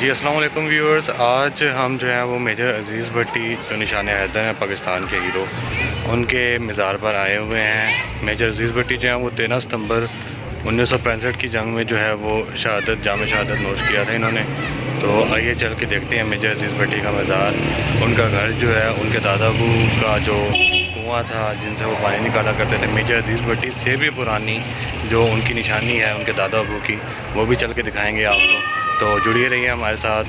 जी अस्सलाम वालेकुम व्यूअर्स। आज हम जो है वो मेजर अजीज़ भट्टी जो निशान हैदर हैं पाकिस्तान के हीरो, उनके मज़ार पर आए हुए हैं। मेजर अजीज़ भट्टी जो है वो 13 सितंबर 1965 की जंग में जो है वो शहादत जाम शहादत नोश किया था इन्होंने। तो आइए चल के देखते हैं मेजर अजीज़ भट्टी का मज़ार। उनका घर जो है, उनके दादा अबू का जो कुआँ था जिनसे वो पानी निकाला करते थे, मेजर अजीज़ भट्टी से भी पुरानी जो उनकी निशानी है उनके दादा अबू की, वो भी चल के दिखाएंगे आपको। तो जुड़िए रहिए हमारे साथ।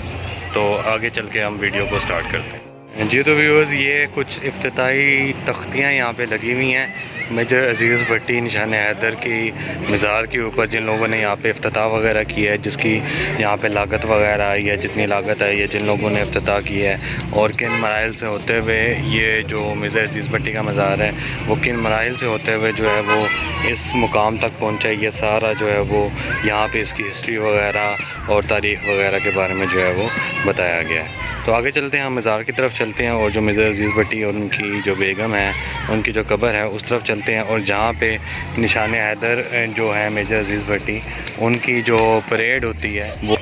तो आगे चल के हम वीडियो को स्टार्ट करते हैं। जी तो व्यूअर्स, ये कुछ इफ्तिताई तख्तियाँ यहाँ पे लगी हुई हैं मेजर अजीज़ भट्टी निशान हैदर की मज़ार के ऊपर। जिन लोगों ने यहाँ पे इफ्तिताह वगैरह की है, जिसकी यहाँ पे लागत वगैरह आई है, जितनी लागत आई है, जिन लोगों ने इफ्तिताह की है और किन मराइल से होते हुए ये जो मेजर अजीज़ भट्टी का मज़ार है वो किन मराइल से होते हुए जो है वो इस मुकाम तक पहुँचा, ये सारा जो है वो यहाँ पे इसकी हिस्ट्री वगैरह और तारीख़ वगैरह के बारे में जो है वो बताया गया है। तो आगे चलते हैं, हम मज़ार की तरफ चलते हैं और जो मेजर अजीज़ भट्टी और उनकी जो बेगम है उनकी जो कब्र है उस तरफ चलते हैं। और जहाँ पे निशान हैदर जो है मेजर अजीज़ भट्टी, उनकी जो परेड होती है वो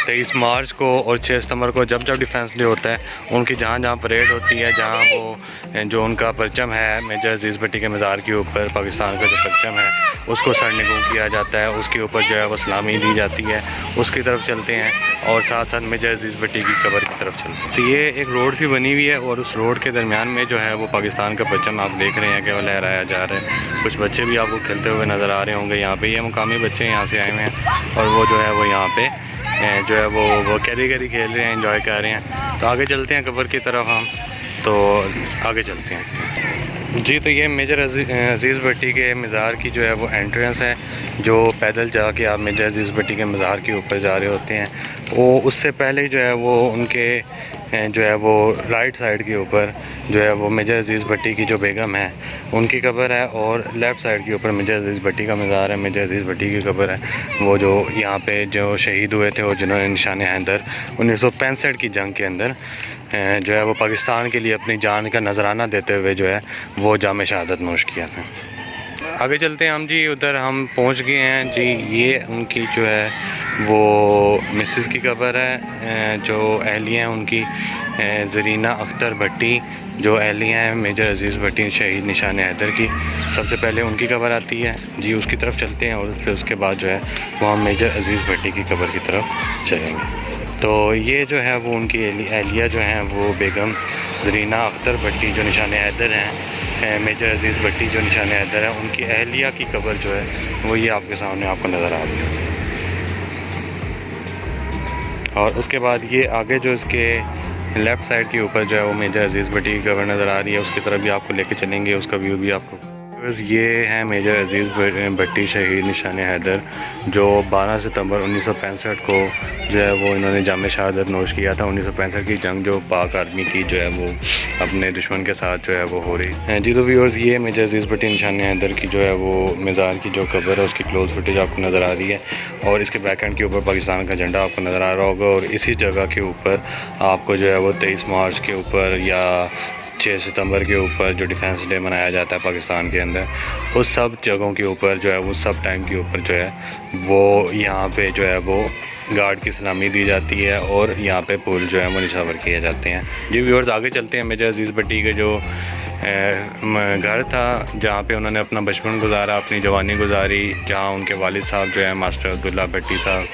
23 मार्च को और 6 सितंबर को जब जब डिफेंस डे होता है, उनकी जहाँ जहाँ परेड होती है, जहाँ वो जो उनका परचम है मेजर अजीज़ भट्टी के मज़ार के ऊपर, पाकिस्तान का जो परचम है उसको सरनिगू किया जाता है, उसके ऊपर जो है वो सलामी दी जाती है, उसकी तरफ चलते हैं और साथ साथ मेजर अजीज़ भट्टी की कब्र की तरफ चलते हैं। तो ये एक रोड सी बनी हुई है और उस रोड के दरमियान में जो है वो पाकिस्तान का परचम आप देख रहे हैं कि वो लहराया जा रहा है। कुछ बच्चे भी आपको खेलते हुए नज़र आ रहे होंगे। यहाँ पे ये मुकामी बच्चे यहाँ से आए हुए हैं और वो जो है वो यहाँ पे जो है वो कैरी कैरी खेल रहे हैं, एंजॉय कर रहे हैं। तो आगे चलते हैं कब्र की तरफ हम। तो आगे चलते हैं जी। तो ये मेजर अजीज़ भट्टी के मज़ार की जो है वो एंट्रेंस है, जो पैदल जाके आप मेजर अजीज़ भट्टी के मज़ार के ऊपर जा रहे होते हैं। वो उससे पहले जो है वो उनके जो है वो राइट साइड के ऊपर जो है वो मेजर अजीज़ भट्टी की जो बेगम है उनकी कब्र है और लेफ़्ट साइड के ऊपर मेजर अजीज़ भट्टी का मज़ार है, मेजर अजीज़ भट्टी की कब्र है। वो जो यहाँ पे जो शहीद हुए थे और जिन्होंने निशान हैदर 1965 की जंग के अंदर जो है वो पाकिस्तान के लिए अपनी जान का नजराना देते हुए जो है वो जाम शहादत नोश किया था। आगे चलते हैं हम जी। उधर हम पहुंच गए हैं जी। ये उनकी जो है वो मिसेस की कब्र है, जो अहलिया हैं उनकी ज़रीना अख्तर भट्टी, जो अहलिया हैं मेजर अजीज़ भट्टी शहीद निशान हैदर की। सबसे पहले उनकी कब्र आती है जी, उसकी तरफ चलते हैं और फिर उसके बाद जो है वो हम मेजर अजीज़ भट्टी की कब्र की तरफ चलेंगे। तो ये जो है वो उनकी अहलिया जो हैं वो बेगम ज़रीना अख्तर भट्टी जो निशान हैदर हैं, मेजर अजीज़ भट्टी जो निशान हैदर है, उनकी अहलिया की कब्र जो है वो ये आपके सामने आपको नज़र आ रही है। और उसके बाद ये आगे जो इसके लेफ़्ट साइड के ऊपर जो है वो मेजर अजीज़ भट्टी की कब्र नज़र आ रही है, उसकी तरफ भी आपको लेके चलेंगे, उसका व्यू भी आपको। ये है मेजर अजीज़ भट्टी शहीद निशान हैदर, जो 12 सितंबर 1965 को जो है वो इन्होंने जाम शहादत नोश किया था। 1965 की जंग जो पाक आर्मी की जो है वो अपने दुश्मन के साथ जो है वो हो रही है जी। तो व्यूअर्स, ये मेजर अजीज़ भट्टी निशान हैदर की जो है वो मज़ार की जो कब्र है उसकी क्लोज फुटेज आपको नज़र आ रही है और इसके बैक एंड के ऊपर पाकिस्तान का झंडा आपको नज़र आ रहा होगा। और इसी जगह के ऊपर आपको जो है वो 23 मार्च के ऊपर या 6 सितंबर के ऊपर जो डिफेंस डे मनाया जाता है पाकिस्तान के अंदर, उस सब जगहों के ऊपर जो है उस सब टाइम के ऊपर जो है वो यहाँ पे जो है वो गार्ड की सलामी दी जाती है और यहाँ पे पुल जो है वो निशावर किए जाते हैं जी। व्यूअर्स, आगे चलते हैं। मेजर अजीज़ भट्टी के जो घर था जहाँ पे उन्होंने अपना बचपन गुजारा, अपनी जवानी गुजारी, जहाँ उनके वालिद साहब जो है मास्टर अब्दुल्ला भट्टी साहब,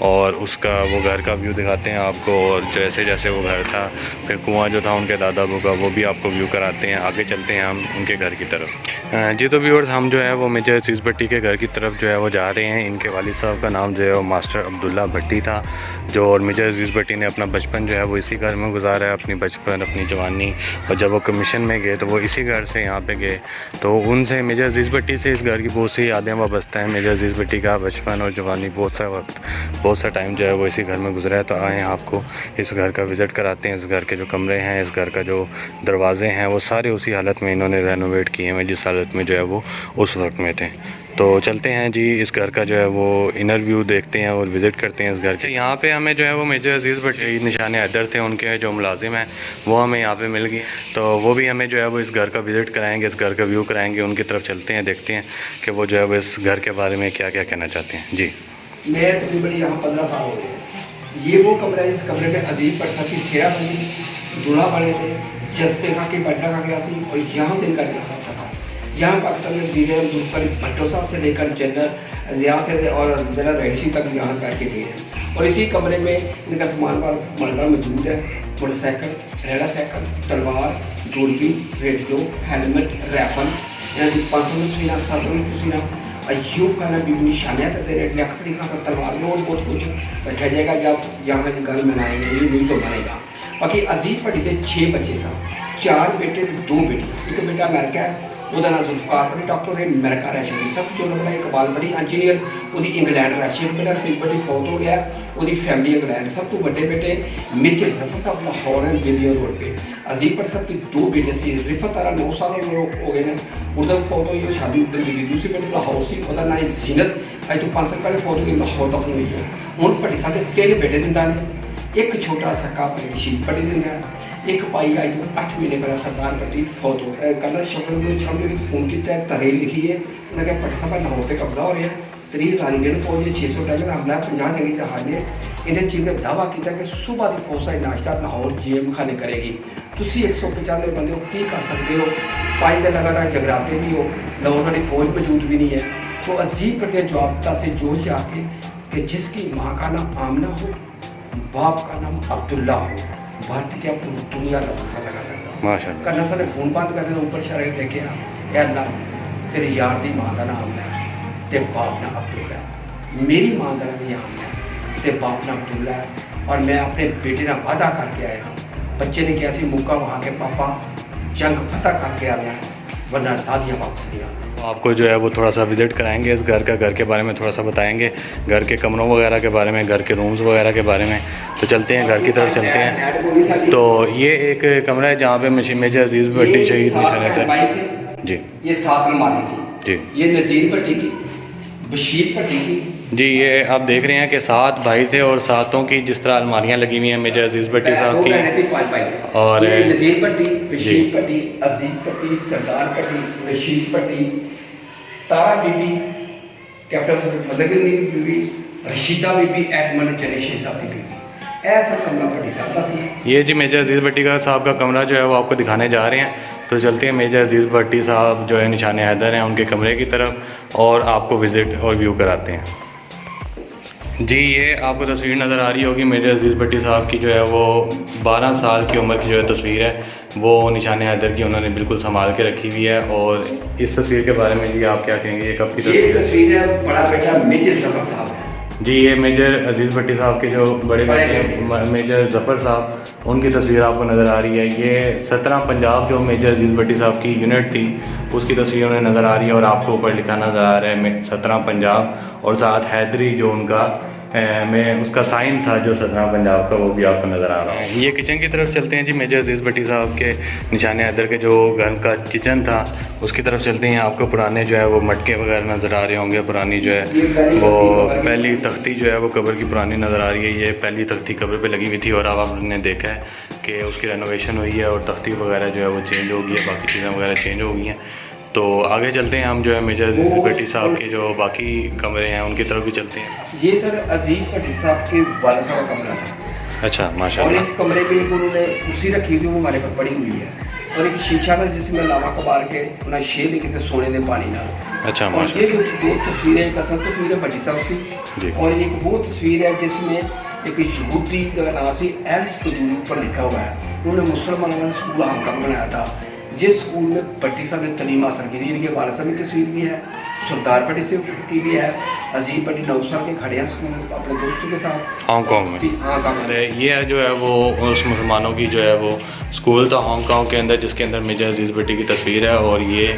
और उसका वो घर का व्यू दिखाते हैं आपको। और जैसे जैसे वो घर था, फिर कुआं जो था उनके दादा अबू का, वो भी आपको व्यू कराते हैं। आगे चलते हैं हम उनके घर की तरफ जी। तो व्यूअर्स, हम जो है वो मेजर अजीज़ भट्टी के घर की तरफ जो है वो जा रहे हैं। इनके वालिद साहब का नाम जो है वो मास्टर अब्दुल्ला भट्टी था, जो और मेजर अजीज़ भट्टी ने अपना बचपन जो है वो इसी घर में गुजारा है, अपनी बचपन अपनी जवानी। और जब वो कमीशन में गए तो वो इसी घर से यहाँ पे गए, तो उनसे मेजर अजीज़ भट्टी से इस घर की बहुत सी यादें वाबस्ता हैं। मेजर अजीज़ भट्टी का बचपन और जवानी बहुत सा वक्त, बहुत सा टाइम जो है वो इसी घर में गुजरा है। तो आए आपको इस घर का विज़िट कराते हैं। इस घर के जो कमरे हैं, इस घर का जो दरवाजे हैं, वो सारे उसी हालत में इन्होंने रेनोवेट किए हैं जिस हालत में जो है वो उस वक्त में थे। तो चलते हैं जी, इस घर का जो है वो इनर व्यू देखते हैं और विज़िट करते हैं इस घर के। यहाँ पे हमें जो है वो मेजर अजीज़ भट्टी निशान हैदर थे, उनके जो मुलाजिम हैं वो हमें यहाँ पे मिल गए, तो वो भी हमें जो है वो इस घर का विज़िट कराएंगे, इस घर का व्यू कराएंगे। उनकी तरफ चलते हैं, देखते हैं कि वो जो है वो इस घर के बारे में क्या क्या कहना चाहते हैं जी। मैं तकरीबन यहाँ 15 साल हो गए। ये वो कमरा है, इस कमरे में अजीब पर साहब की सेरा बनी, दूल्हा बने थे, जस्ते खा के बैठा खा गया सी, और यहाँ से इनका जनाजा उठा था। यहाँ पाकिस्तान के वज़ीर जुल्फ़िकार भुट्टो साहब से लेकर जनरल ज़िया से और जनरल रईसी तक यहाँ बैठ के गए हैं। और इसी कमरे में इनका सामान मालवा मौजूद है, मोटरसाइकिल, रेड़ा साइकिल, तलवार, दूरबीन, रेडियो, हेलमेट, राइफल, यानी 500 तस्वीरें, 700 तस्वीरें, अयूब खाना बीबी निशानियाँ करते रहे, नख्तरी खासा तलवार और बहुत कुछ रखा जाएगा जब यहाँ से गन बनाएंगे, ये न्यूज़ बनेगा। बाकी अजीब भट्टी के 6 बच्चे सन, 4 बेटे 2 बेटी। एक बेटा अमेरिका है, ਉਹਦਾ नाम जुल्फ़िकार भट्टी डॉक्टर है, अमेरिका रह चुकी। सब कुछ उन्होंने बनाया। इकबाल भट्टी इंजीनियर, वो इंग्लैंड रह चुकी। बेटा रफीक भट्टी फौत हो गया, वो फैमिली इंग्लैंड। सब तो बड़े बेटे मेजर जफर साहब लाहौर हैं, बेदिया रोड पे। अजीब भट्ट साहब की 2 बेटे सी, रिफत आरा 9 साल हो गए हैं, उधर फौत हुई, शादी उधर की। दूसरी बेटी लाहौर सी, उसका नाम जीनत, अज तो 5 साल पहले फौत हुई, लाहौर दफन हुई है। हूँ भट्टी साहब के 3 बेटे जिंदा ने, एक छोटा सक्का रशीद भट्टी जिंदा है, एक भाई आज 8 महीने पहले सरदार भट्टी फौत हो गया। कल शफल में शाम ने फोन किया, तहरीर लिखी है, उन्हें कहा भट्टी साहब लाहौर से कब्जा हो रहा है, 30,000 इंडियन फौज, 600 टैंक का हमला, 50 जंगी जहाज ने। इन्हें चीफ ने दावा किया कि सुबह की फौज का नाश्ता लाहौर GM खाने करेगी। तुम 195 बंदे हो, की कर सकते हो? 5 दिन लगातार जगराते भी हो, लाहौर वाली फौज मौजूद भी नहीं है। तो अजीब भट्टी जवाबता से जोश आके कि जिसकी माँ का नाम आमना हो, बाप का नाम अब्दुल्ला हो, भारत की पूरी दुनिया का पता लगा सकता। माशाअल्लाह। कल सारे फोन बंद करने ऊपर शराय लेके आ, ए अल्लाह तेरे यार दी मां का नाम है ते बाप ना अब्दुल्ला, मेरी मां का नाम भी आमना है ते बाप ना अब्दुल्ला है। और मैं अपने बेटे का वादा करके आया हूँ। बच्चे ने क्या सी मुक्का वहाँ के पापा जंग फतह करके आया है, वरना दादियाँ वापस नहीं आना। आपको जो है वो थोड़ा सा विज़िट कराएंगे इस घर के बारे में थोड़ा सा बताएंगे, घर के कमरों वगैरह के बारे में, घर के रूम्स वगैरह के बारे में। तो चलते हैं घर की तरफ चलते हैं। तो ये एक कमरा है जहाँ पे मेजर अजीज़ भट्टी शहीद निशान जी, ये 7 अलमारी थी जी, ये नज़ीर भट्टी की, बशीर भट्टी की जी। ये आप देख रहे हैं कि 7 भाई थे और 7 की जिस तरह अलमारियाँ लगी हुई हैं मेजर अजीज़ भट्टी साहब की। 5 भाई थे, और नज़ीर भट्टी, बशीर भट्टी, अजीज़ भट्टी, सरदार भट्टी, रशीद भट्टी, तारा बीबी, कैप्टन फजल बीबी, रशीदा बीबी, एडमंड जनेशी साहब की बीबी। ऐसा कमरा भट्टी साहब का सी। ये जी मेजर अजीज़ भट्टी का साहब का कमरा जो है वो आपको दिखाने जा रहे हैं। तो चलते हैं मेजर अजीज़ भट्टी साहब जो है निशान हैदर हैं उनके कमरे की तरफ और आपको विज़िट और व्यू कराते हैं। जी ये आपको तस्वीर नज़र आ रही होगी मेजर अजीज़ भट्टी साहब की जो है वो 12 साल की उम्र की जो है तस्वीर है वो निशान हैदर की उन्होंने बिल्कुल संभाल के रखी हुई है। और इस तस्वीर के बारे में जी आप क्या कहेंगे, ये कब की तस्वीर है? बड़ा बेटा मेजर जफर साहब है जी, ये मेजर अजीज़ भट्टी साहब के जो बड़े बेटे हैं मेजर ज़फ़र साहब, उनकी तस्वीर आपको नज़र आ रही है। ये 17 पंजाब जो मेजर अजीज़ भट्टी साहब की यूनिट थी उसकी तस्वीर उन्हें नज़र आ रही है और आपको ऊपर लिखा नज़र आ रहा है 17 पंजाब और साथ हैदरी जो उनका में उसका साइन था जो 17 पंजाब का, वो भी आपको नज़र आ रहा है। ये किचन की तरफ चलते हैं जी, मेजर अजीज़ भट्टी साहब के निशान हैदर के जो घर का किचन था उसकी तरफ चलते हैं। आपको पुराने जो है वो मटके वगैरह नज़र आ रहे होंगे, पुरानी जो है वो पहली तख्ती जो है वो कब्र की पुरानी नज़र आ रही है। ये पहली तख्ती कब्र पे लगी हुई थी और अब आपने देखा है कि उसकी रेनोवेशन हुई है और तख्ती वगैरह जो है वो चेंज हो गई है, बाकी चीज़ें वगैरह चेंज हो गई हैं। तो आगे चलते हैं हम जो है मेजर अजीज़ भट्टी साहब के जो बाकी कमरे हैं उनकी तरफ भी चलते हैं। ये सर अजीज़ भट्टी साहब के वाला साहब का कमरा था। अच्छा माशाल्लाह। और इस कमरे में एक उन्होंने कुर्सी रखी थी वो हमारे पर पड़ी हुई है और एक शीशा था जिसमें लावा कबार के उन्हें शेर लिखे थे सोने ने पानी ना। अच्छा और ये जो 2 तस्वीरें, एक असल तस्वीर है भट्टी साहब की और एक वो तस्वीर है जिसमें एक यहूदी का नाम से एल्स कदूरी पर लिखा हुआ है। उन्होंने मुसलमानों का स्कूल हांगकांग बनाया था जिस स्कूल में भट्टी साहब ने तलीम हासिल की थी। इनके वालिद साहब की तस्वीर भी है, सरदार भट्टी से की भी है। अजीब भट्टी 9 साल के खड़े हैं स्कूल अपने दोस्तों के साथ हांगकांग में। हांगकांग में ये जो है वो उस मुसलमानों की जो है वो स्कूल था हांगकांग के अंदर जिसके अंदर मेजर अजीज़ भट्टी की तस्वीर है और ये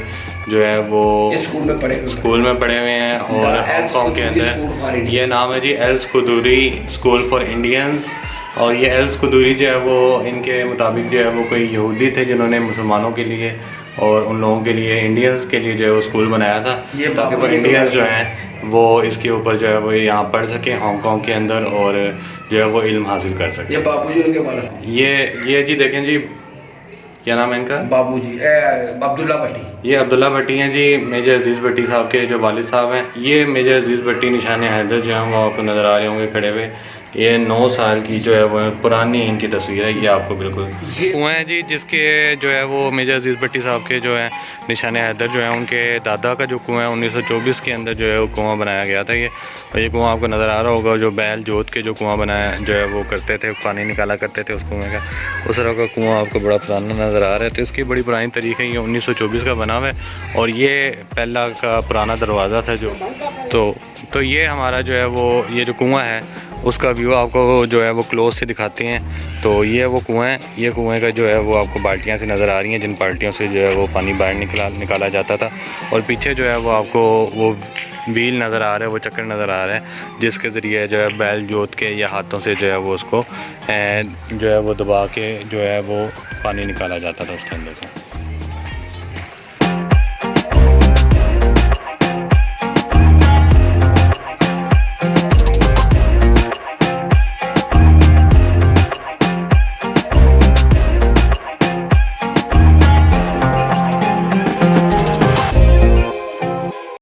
जो है वो स्कूल में पढ़े हुए हैं। और हांगकांग के अंदर ये नाम है जी एल्स कुदूरी स्कूल फॉर इंडियंस। और ये एल्स कुदूरी जो है वो इनके मुताबिक जो है वो कोई यहूदी थे जिन्होंने मुसलमानों के लिए और उन लोगों के लिए इंडियंस के लिए जो है वो स्कूल बनाया था ताकि वो इंडियंस जो हैं वो इसके ऊपर जो है वो यहाँ पढ़ सके हांगकांग के अंदर और जो है वो इल्म हासिल कर सके। ये बापूजी उनके वालिद। ये जी देखें जी क्या नाम है इनका? बाबू जी अब्दुल्ला भट्टी। ये अब्दुल्ला भट्टी हैं जी, मेजर अजीज़ भट्टी साहब के जो वालिद साहब हैं। ये मेजर अजीज़ भट्टी निशान हैदर जो हैं वो आपको नज़र आ रहे होंगे खड़े हुए। ये 9 साल की जो है वो पुरानी इनकी तस्वीर है, ये आपको बिल्कुल कुआं है जी, जिसके जो है वो मेजर अजीज़ भट्टी साहब के जो है निशान हैदर जो है उनके दादा का जो कुआं है 1924 के अंदर जो है वो कुआं बनाया गया था ये। और ये कुआं आपको नज़र आ रहा होगा, जो बैल जोत के जो कुआं बनाया जो है वो करते थे, पानी निकाला करते थे उस कुएँ का, उस तरह का कुआं आपको बड़ा पुराना नज़र आ रहा है। तो इसकी बड़ी पुरानी तारीख है, ये 1924 का बना हुआ है। और ये पहला का पुराना दरवाज़ा था जो तो ये हमारा जो है वो ये जो कुआं है उसका व्यू आपको जो है वो क्लोज से दिखाते हैं। तो ये वो कुआं है, ये कुएं का जो है वो आपको बाल्टियाँ सी नज़र आ रही हैं, जिन बाल्टियों से जो है वो पानी बाहर निकाला जाता था। और पीछे जो है वो आपको वो व्हील नज़र आ रहा है, वो चक्कर नज़र आ रहा है, जिसके ज़रिए जो है बैल जोत के या हाथों से जो है वो उसको जो है वो दबा के जो है वो पानी निकाला जाता था उसके अंदर से।